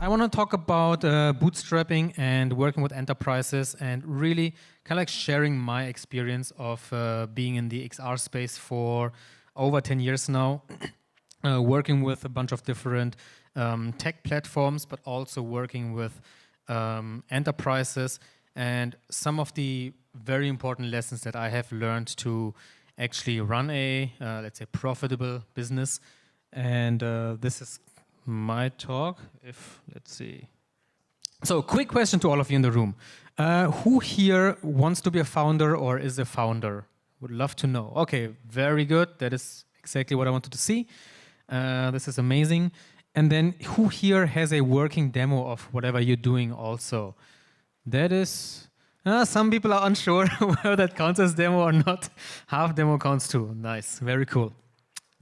I want to talk about bootstrapping and working with enterprises and really kind of like sharing my experience of being in the XR space for over 10 years now, working with a bunch of different tech platforms, but also working with enterprises and some of the very important lessons that I have learned to actually run a, let's say, profitable business. And this is my talk. Let's see. So, quick question to all of you in the room. Who here wants to be a founder or is a founder? Would love to know. Okay, very good. That is exactly what I wanted to see. This is amazing. And then who here has a working demo of whatever you're doing also? That is, some people are unsure whether that counts as demo or not. Half demo counts too. Nice, very cool.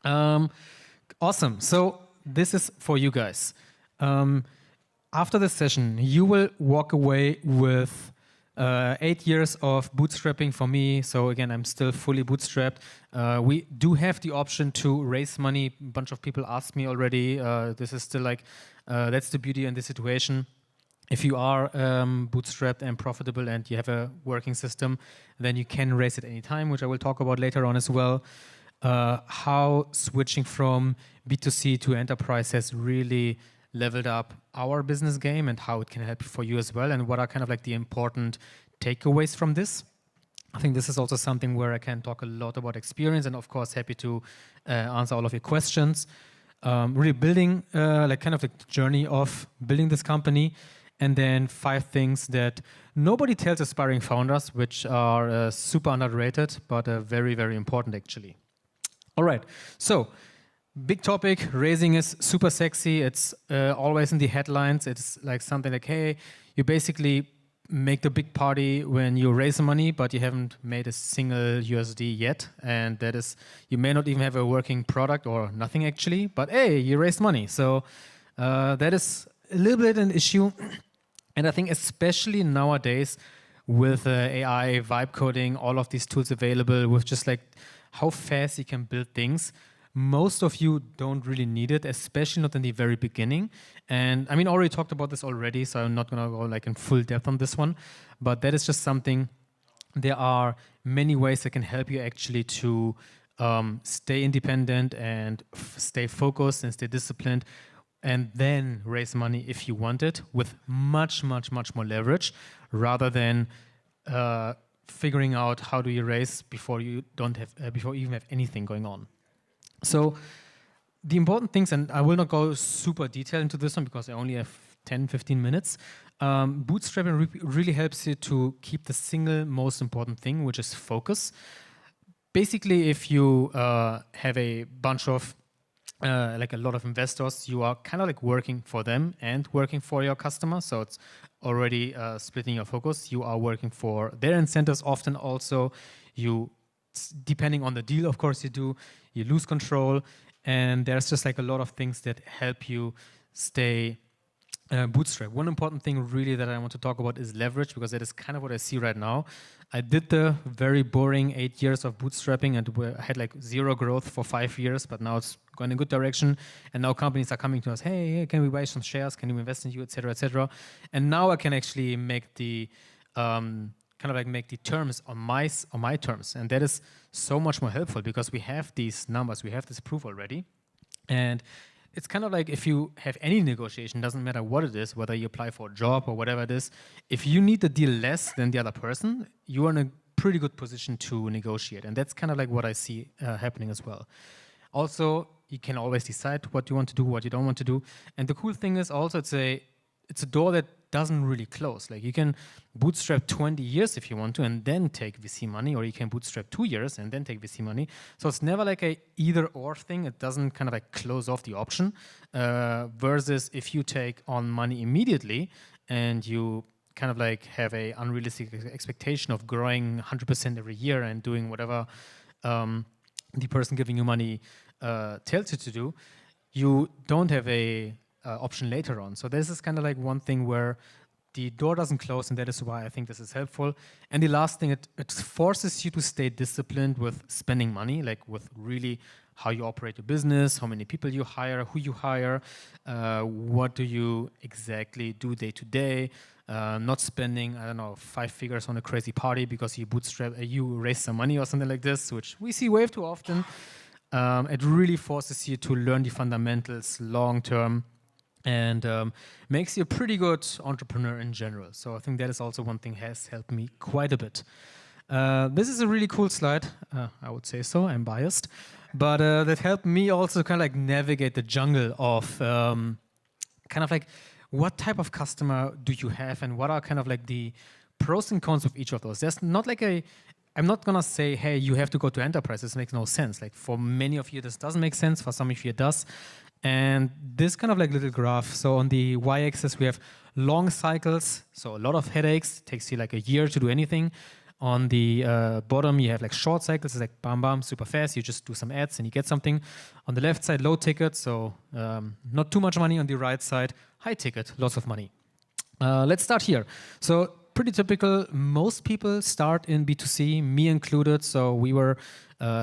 Awesome. So this is for you guys. After this session, you will walk away with 8 years of bootstrapping for me. So again, I'm still fully bootstrapped. We do have the option to raise money. A bunch of people asked me already. This is still like, that's the beauty in this situation. If you are bootstrapped and profitable and you have a working system, then you can raise at any time, which I will talk about later on as well. How switching from B2C to enterprise has really leveled up our business game and how it can help for you as well, and what are kind of like the important takeaways from this. I think this is also something where I can talk a lot about experience, and of course happy to answer all of your questions. Really building like kind of the journey of building this company, and then 5 things that nobody tells aspiring founders, which are super underrated, but very, very important actually. All right, so big topic, raising is super sexy. It's always in the headlines. It's like something like, hey, you basically make the big party when you raise money, but you haven't made a single USD yet. And that is, you may not even have a working product or nothing actually, but hey, you raised money. So that is a little bit an issue. And I think especially nowadays with AI, vibe coding, all of these tools available with just like how fast you can build things, most of you don't really need it, especially not in the very beginning. And I mean, I already talked about this already, so I'm not gonna go like in full depth on this one, but that is just something. There are many ways that can help you actually to stay independent and stay focused and stay disciplined, and then raise money if you want it with much, much, much more leverage, rather than figuring out how do you raise before you don't have before you even have anything going on. So the important things, and I will not go super detailed into this one because I only have 10, 15 minutes. Bootstrapping really helps you to keep the single most important thing, which is focus. Basically, if you have a bunch of like a lot of investors, you are kind of like working for them and working for your customer. So it's already splitting your focus. You are working for their incentives often also. You, depending on the deal, of course you lose control. And there's just like a lot of things that help you stay bootstrap. One important thing really that I want to talk about is leverage, because that is kind of what I see right now. I did the very boring 8 years of bootstrapping and I had like 0 growth for 5 years, but now it's going in a good direction. And now companies are coming to us, hey, can we buy some shares? Can we invest in you, et cetera, et cetera. And now I can actually make the kind of like make the terms on my terms. And that is so much more helpful because we have these numbers, we have this proof already. And it's kind of like if you have any negotiation, doesn't matter what it is, whether you apply for a job or whatever it is, if you need the deal less than the other person, you are in a pretty good position to negotiate. And that's kind of like what I see happening as well. Also, you can always decide what you want to do, what you don't want to do. And the cool thing is also it's a door that doesn't really close. Like you can bootstrap 20 years if you want to and then take VC money, or you can bootstrap 2 years and then take VC money. So it's never like a either or thing. It doesn't kind of like close off the option versus if you take on money immediately and you kind of like have a unrealistic expectation of growing 100% every year and doing whatever the person giving you money tells you to do, you don't have a option later on. So this is kind of like one thing where the door doesn't close, and that is why I think this is helpful. And the last thing, it forces you to stay disciplined with spending money, like with really how you operate your business, how many people you hire, who you hire, what do you exactly do day to day, not spending, I don't know, 5 figures on a crazy party because you raise some money or something like this, which we see way too often. It really forces you to learn the fundamentals long term, and makes you a pretty good entrepreneur in general. So I think that is also one thing has helped me quite a bit. This is a really cool slide. I would say so. I'm biased. But that helped me also kind of like navigate the jungle of kind of like what type of customer do you have and what are kind of like the pros and cons of each of those. There's not like I'm not going to say, hey, you have to go to enterprise. This makes no sense. Like for many of you, this doesn't make sense. For some of you, it does. And this kind of like little graph. So on the y-axis, we have long cycles. So a lot of headaches. It takes you like a year to do anything. On the bottom, you have like short cycles. It's like bam, bam, super fast. You just do some ads and you get something. On the left side, low ticket. So not too much money. On the right side, high ticket, lots of money. Let's start here. So pretty typical. Most people start in B2C, me included. So we were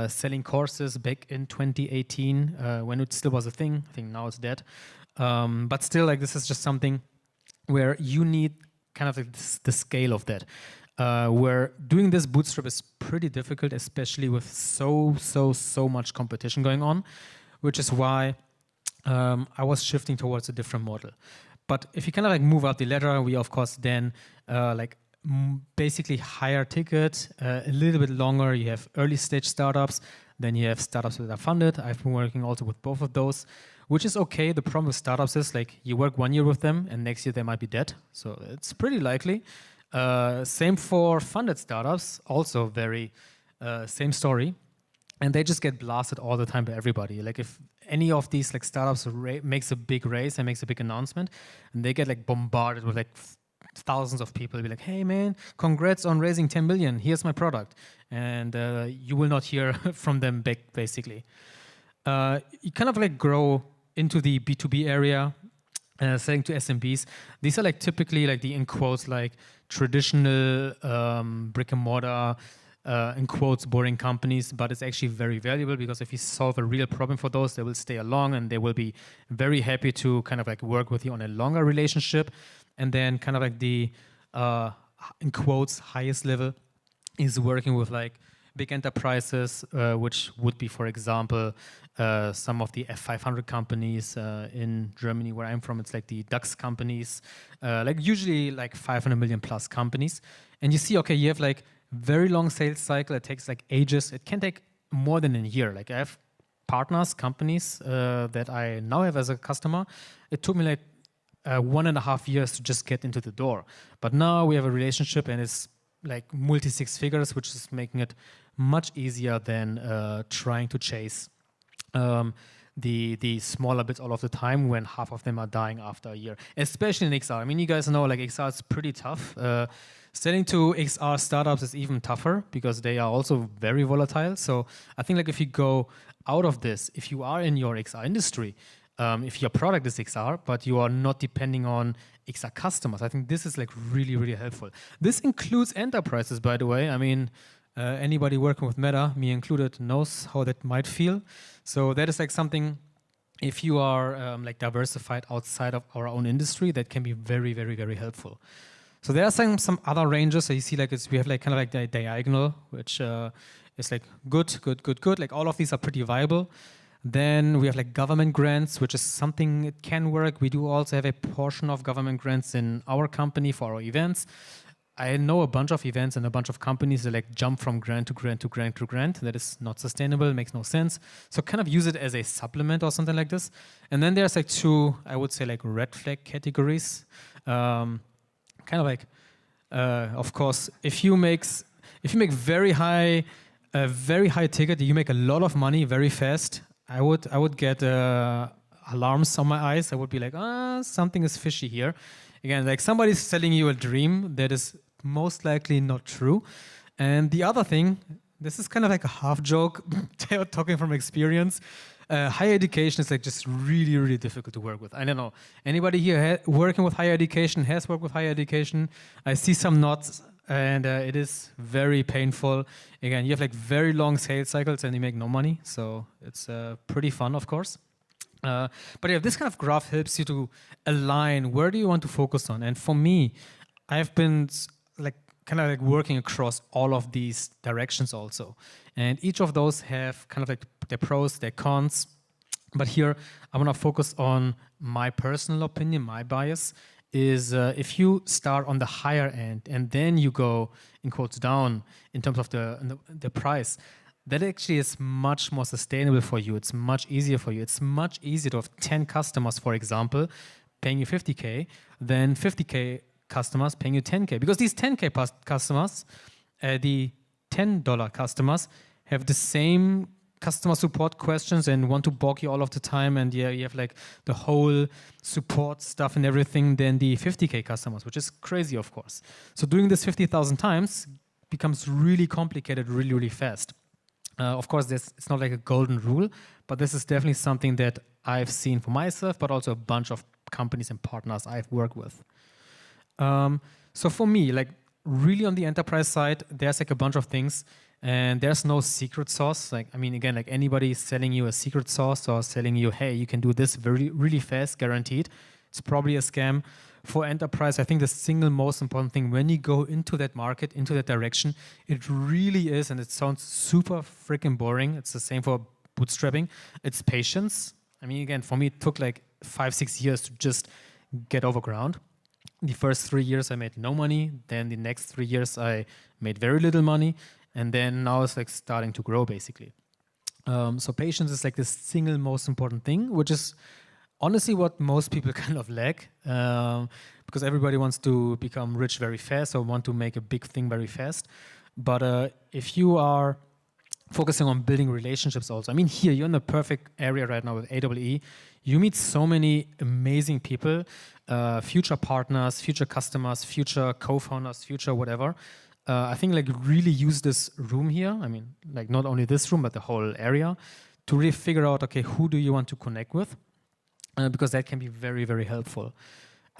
selling courses back in 2018 when it still was a thing. I think now it's dead. But still, like this is just something where you need kind of like the scale of that. Where doing this bootstrap is pretty difficult, especially with so much competition going on, which is why I was shifting towards a different model. But if you kind of like move up the ladder, we of course then basically higher ticket, a little bit longer. You have early stage startups, then you have startups that are funded. I've been working also with both of those, which is okay. The problem with startups is like you work 1 year with them and next year they might be dead. So it's pretty likely. Same for funded startups, also very same story. And they just get blasted all the time by everybody. Like if any of these like startups makes a big raise and makes a big announcement, and they get like bombarded with like thousands of people be like, hey man, congrats on raising 10 million, here's my product. And you will not hear from them back, basically. You kind of like grow into the B2B area, selling to SMBs. These are like typically like the, in quotes, like traditional brick and mortar, in quotes, boring companies, but it's actually very valuable because if you solve a real problem for those, they will stay along and they will be very happy to kind of like work with you on a longer relationship. And then kind of like the, in quotes, highest level is working with like big enterprises, which would be, for example, some of the F500 companies in Germany, where I'm from. It's like the DAX companies, like usually like 500 million plus companies. And you see, okay, you have like very long sales cycle. It takes like ages. It can take more than a year. Like I have partners, companies that I now have as a customer. It took me like 1.5 years to just get into the door. But now we have a relationship and it's like multi-6 figures, which is making it much easier than trying to chase the smaller bits all of the time when half of them are dying after a year, especially in XR. I mean, you guys know like XR is pretty tough. Selling to XR startups is even tougher because they are also very volatile. So I think like if you go out of this, if you are in your XR industry, if your product is XR, but you are not depending on XR customers, I think this is like really, really helpful. This includes enterprises, by the way. I mean, anybody working with Meta, me included, knows how that might feel. So that is like something, if you are like diversified outside of our own industry, that can be very, very, very helpful. So there are some other ranges. So you see like we have like kind of like the diagonal, which is like good. Like all of these are pretty viable. Then we have like government grants, which is something it can work. We do also have a portion of government grants in our company for our events. I know a bunch of events and a bunch of companies that like jump from grant to grant to grant to grant. That is not sustainable, makes no sense. So kind of use it as a supplement or something like this. And then there's like two, I would say like red flag categories. Kind of like, of course, if you make very high ticket, you make a lot of money very fast. I would get alarms on my eyes. I would be like, something is fishy here. Again, like somebody's selling you a dream that is most likely not true. And the other thing, this is kind of like a half joke, talking from experience. higher education is like just really, really difficult to work with. I don't know. Anybody here working with higher education, has worked with higher education? I see some nods, and it is very painful. Again, you have like very long sales cycles and you make no money. So it's pretty fun, of course. But yeah, this kind of graph helps you to align where do you want to focus on. And for me, I've been like kind of like working across all of these directions also. And each of those have kind of like their pros, their cons. But here, I want to focus on my personal opinion, my bias, is if you start on the higher end and then you go, in quotes, down in terms of the price, that actually is much more sustainable for you. It's much easier for you. It's much easier to have 10 customers, for example, paying you 50K than 50K customers paying you 10K. Because these 10K customers, the $10 customers, have the same customer support questions and want to bog you all of the time, and yeah, you have like the whole support stuff and everything than the 50K customers, which is crazy, of course. So doing this 50,000 times becomes really complicated really, really fast. Of course, it's not like a golden rule, but this is definitely something that I've seen for myself, but also a bunch of companies and partners I've worked with. So for me, like really on the enterprise side, there's like a bunch of things, and there's no secret sauce. Like, I mean, again, like anybody selling you a secret sauce or selling you, hey, you can do this very, really fast, guaranteed, it's probably a scam. For enterprise, I think the single most important thing when you go into that market, into that direction, it really is, and it sounds super freaking boring. It's the same for bootstrapping. It's patience. I mean, again, for me, it took like 5-6 years to just get over ground. The first 3 years I made no money. Then the next 3 years I made very little money. And then now it's like starting to grow basically. So patience is like the single most important thing, which is honestly what most people kind of lack, because everybody wants to become rich very fast or want to make a big thing very fast. But if you are focusing on building relationships also, I mean, here you're in the perfect area right now with AWE. You meet so many amazing people, future partners, future customers, future co-founders, future whatever. I think like really use this room here. I mean, like not only this room, but the whole area to really figure out, okay, who do you want to connect with? Because that can be very, very helpful.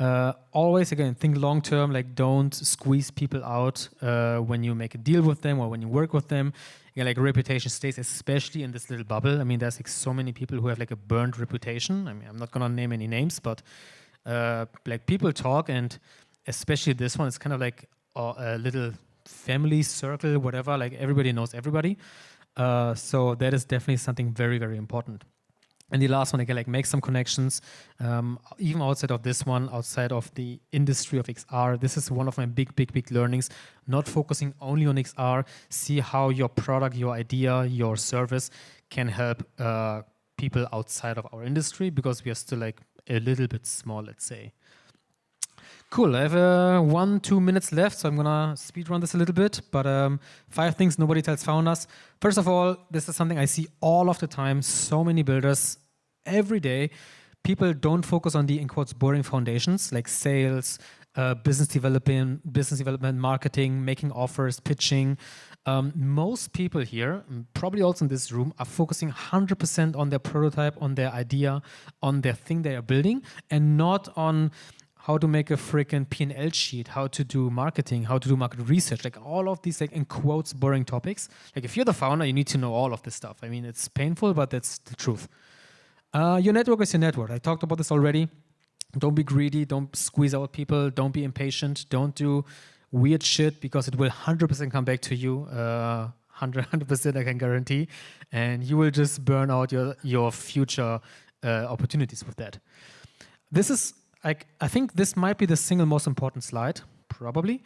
Always, again, think long-term, like don't squeeze people out when you make a deal with them or when you work with them. Again, like reputation stays, especially in this little bubble. I mean, there's like so many people who have like a burned reputation. I mean, I'm not gonna name any names, but like people talk, and especially this one, it's kind of like a little family circle, whatever, like everybody knows everybody. So that is definitely something very, very important. And the last one, again, like make some connections, even outside of this one, outside of the industry of XR. This is one of my big, big, big learnings. Not focusing only on XR. See how your product, your idea, your service can help people outside of our industry, because we are still like a little bit small, let's say. Cool, I have 1-2 minutes left, so I'm gonna speed run this a little bit, but 5 things nobody tells founders. First of all, this is something I see all of the time, so many builders, every day. People don't focus on the, in quotes, boring foundations, like sales, business development, marketing, making offers, pitching. Most people here, probably also in this room, are focusing 100% on their prototype, on their idea, on their thing they are building, and not on how to make a freaking P&L sheet, how to do marketing, how to do market research, like all of these, like in quotes, boring topics. Like if you're the founder, you need to know all of this stuff. I mean, it's painful, but that's the truth. Your network is your network. I talked about this already. Don't be greedy. Don't squeeze out people. Don't be impatient. Don't do weird shit, because it will 100% come back to you. 100% I can guarantee. And you will just burn out your future opportunities with that. This is, I think this might be the single most important slide, probably.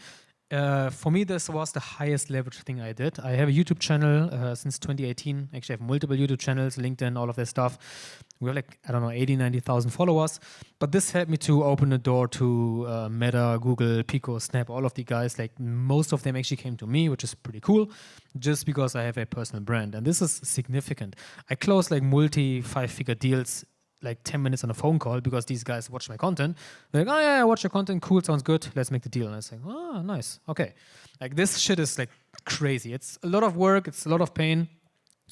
For me, this was the highest leverage thing I did. I have a YouTube channel since 2018. Actually, I have multiple YouTube channels, LinkedIn, all of that stuff. We have like, I don't know, 80, 90,000 followers. But this helped me to open the door to Meta, Google, Pico, Snap, all of the guys. Like most of them actually came to me, which is pretty cool, just because I have a personal brand. And this is significant. I closed like multi-5-figure deals like 10 minutes on a phone call, because these guys watch my content. They're like, oh yeah, I watch your content, cool, sounds good, let's make the deal. And I was like, oh, nice, okay. Like this shit is like crazy. It's a lot of work, it's a lot of pain.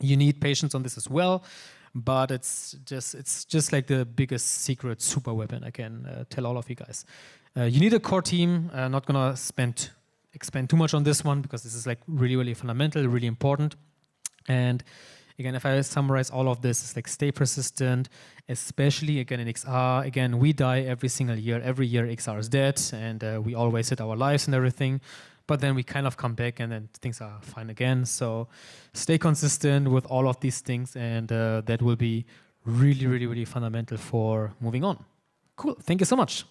You need patience on this as well. but it's just like the biggest secret super weapon I can tell all of you guys. You need a core team. Not gonna expand too much on this one because this is like really fundamental, really important. And again, if I summarize all of this, it's like stay persistent, especially again in XR. Again, we die every single year. Every year XR is dead, and we all wasted our lives and everything. But then we kind of come back and then things are fine again. So stay consistent with all of these things, and that will be really fundamental for moving on. Cool. Thank you so much.